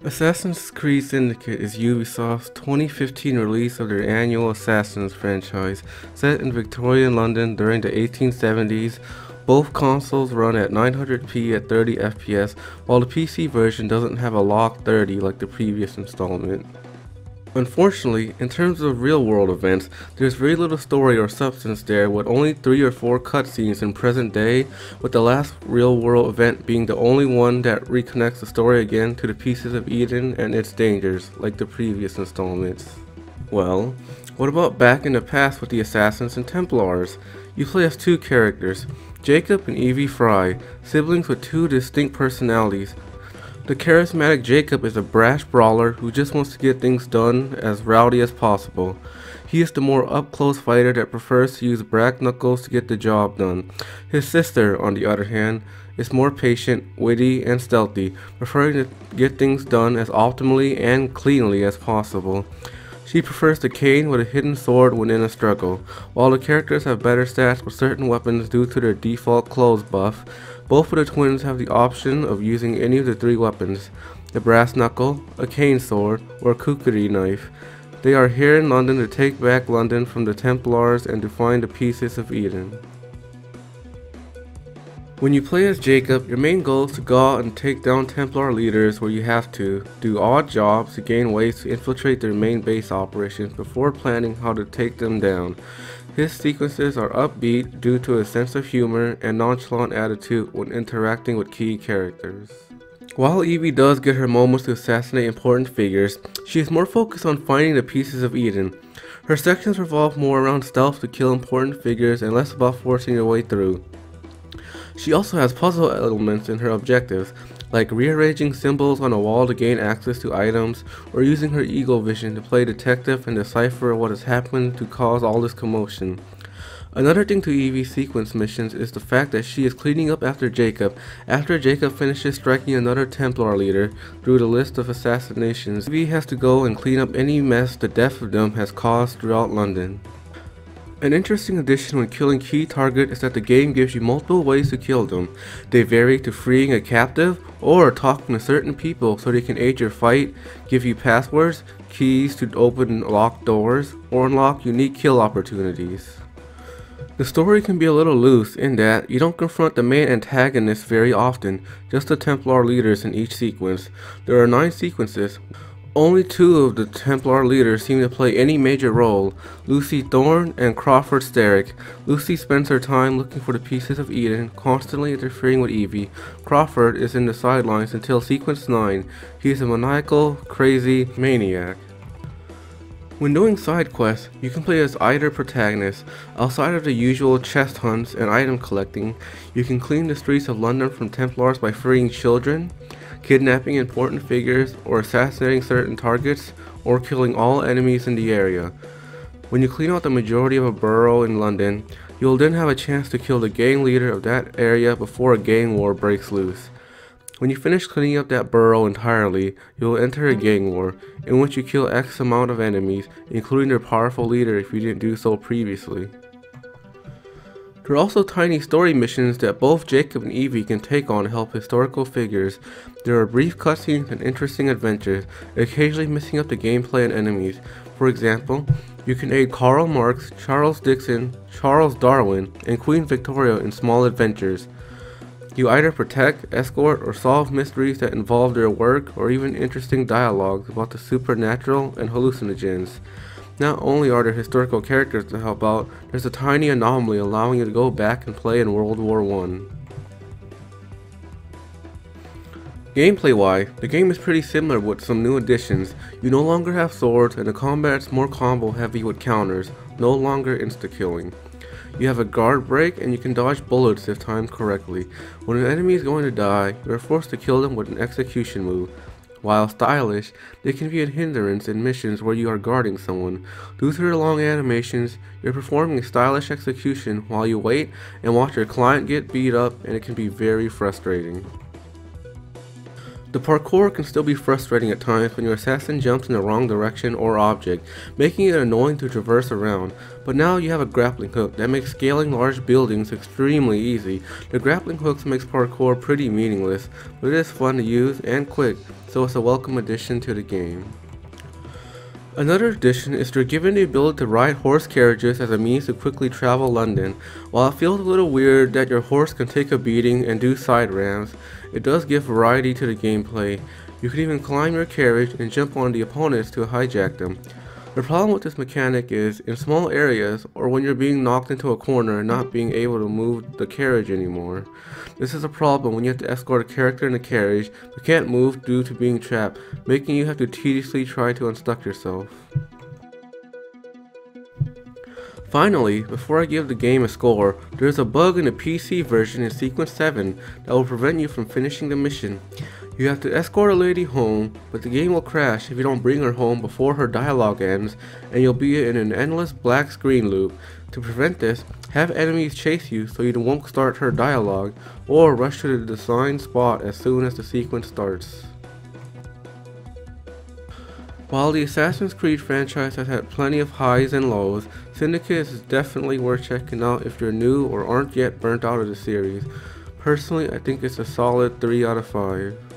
Assassin's Creed Syndicate is Ubisoft's 2015 release of their annual Assassin's franchise, set in Victorian London during the 1870s. Both consoles run at 900p at 30 FPS, while the PC version doesn't have a locked 30 like the previous installment. Unfortunately, in terms of real-world events, there's very little story or substance there, with only 3 or 4 cutscenes in present day, with the last real-world event being the only one that reconnects the story again to the Pieces of Eden and its dangers, like the previous installments. Well, what about back in the past with the Assassins and Templars? You play as 2 characters, Jacob and Evie Fry, siblings with 2 distinct personalities. The charismatic Jacob is a brash brawler who just wants to get things done as rowdy as possible. He is the more up-close fighter that prefers to use brass knuckles to get the job done. His sister, on the other hand, is more patient, witty, and stealthy, preferring to get things done as optimally and cleanly as possible. She prefers the cane with a hidden sword when in a struggle. While the characters have better stats with certain weapons due to their default clothes buff, both of the twins have the option of using any of the 3 weapons, the brass knuckle, a cane sword, or a kukri knife. They are here in London to take back London from the Templars and to find the Pieces of Eden. When you play as Jacob, your main goal is to go out and take down Templar leaders where you have to, do odd jobs to gain ways to infiltrate their main base operations before planning how to take them down. His sequences are upbeat due to a sense of humor and nonchalant attitude when interacting with key characters. While Evie does get her moments to assassinate important figures, she is more focused on finding the Pieces of Eden. Her sections revolve more around stealth to kill important figures and less about forcing your way through. She also has puzzle elements in her objectives, like rearranging symbols on a wall to gain access to items, or using her eagle vision to play detective and decipher what has happened to cause all this commotion. Another thing to Evie's sequence missions is the fact that she is cleaning up after Jacob finishes striking another Templar leader through the list of assassinations. Evie has to go and clean up any mess the death of them has caused throughout London. An interesting addition when killing key targets is that the game gives you multiple ways to kill them. They vary to freeing a captive, or talking to certain people so they can aid your fight, give you passwords, keys to open locked doors, or unlock unique kill opportunities. The story can be a little loose in that you don't confront the main antagonist very often, just the Templar leaders in each sequence. There are 9 sequences. Only 2 of the Templar leaders seem to play any major role, Lucy Thorne and Crawford Starrick. Lucy spends her time looking for the Pieces of Eden, constantly interfering with Evie. Crawford is in the sidelines until sequence 9. He is a maniacal, crazy maniac. When doing side quests, you can play as either protagonist. Outside of the usual chest hunts and item collecting, you can clean the streets of London from Templars by freeing children, kidnapping important figures, or assassinating certain targets, or killing all enemies in the area. When you clean out the majority of a borough in London, you will then have a chance to kill the gang leader of that area before a gang war breaks loose. When you finish cleaning up that borough entirely, you will enter a gang war, in which you kill X amount of enemies, including their powerful leader if you didn't do so previously. There are also tiny story missions that both Jacob and Evie can take on to help historical figures. There are brief cutscenes and interesting adventures, occasionally mixing up the gameplay and enemies. For example, you can aid Karl Marx, Charles Dickens, Charles Darwin, and Queen Victoria in small adventures. You either protect, escort, or solve mysteries that involve their work, or even interesting dialogues about the supernatural and hallucinogens. Not only are there historical characters to help out, there's a tiny anomaly allowing you to go back and play in World War I. Gameplay-wise, the game is pretty similar with some new additions. You no longer have swords, and the combat is more combo heavy with counters, no longer insta-killing. You have a guard break, and you can dodge bullets if timed correctly. When an enemy is going to die, you are forced to kill them with an execution move. While stylish, they can be a hindrance in missions where you are guarding someone. Due to their long animations, you're performing a stylish execution while you wait and watch your client get beat up, and it can be very frustrating. The parkour can still be frustrating at times when your assassin jumps in the wrong direction or object, making it annoying to traverse around, but now you have a grappling hook that makes scaling large buildings extremely easy. The grappling hook makes parkour pretty meaningless, but it is fun to use and quick, so it's a welcome addition to the game. Another addition is they're given the ability to ride horse carriages as a means to quickly travel London. While it feels a little weird that your horse can take a beating and do side ramps, it does give variety to the gameplay. You can even climb your carriage and jump on the opponents to hijack them. The problem with this mechanic is, in small areas, or when you're being knocked into a corner and not being able to move the carriage anymore. This is a problem when you have to escort a character in a carriage, but can't move due to being trapped, making you have to tediously try to unstuck yourself. Finally, before I give the game a score, there is a bug in the PC version in Sequence 7 that will prevent you from finishing the mission. You have to escort a lady home, but the game will crash if you don't bring her home before her dialogue ends, and you'll be in an endless black screen loop. To prevent this, have enemies chase you so you won't start her dialogue, or rush to the assigned spot as soon as the sequence starts. While the Assassin's Creed franchise has had plenty of highs and lows, Syndicate is definitely worth checking out if you're new or aren't yet burnt out of the series. Personally, I think it's a solid 3 out of 5.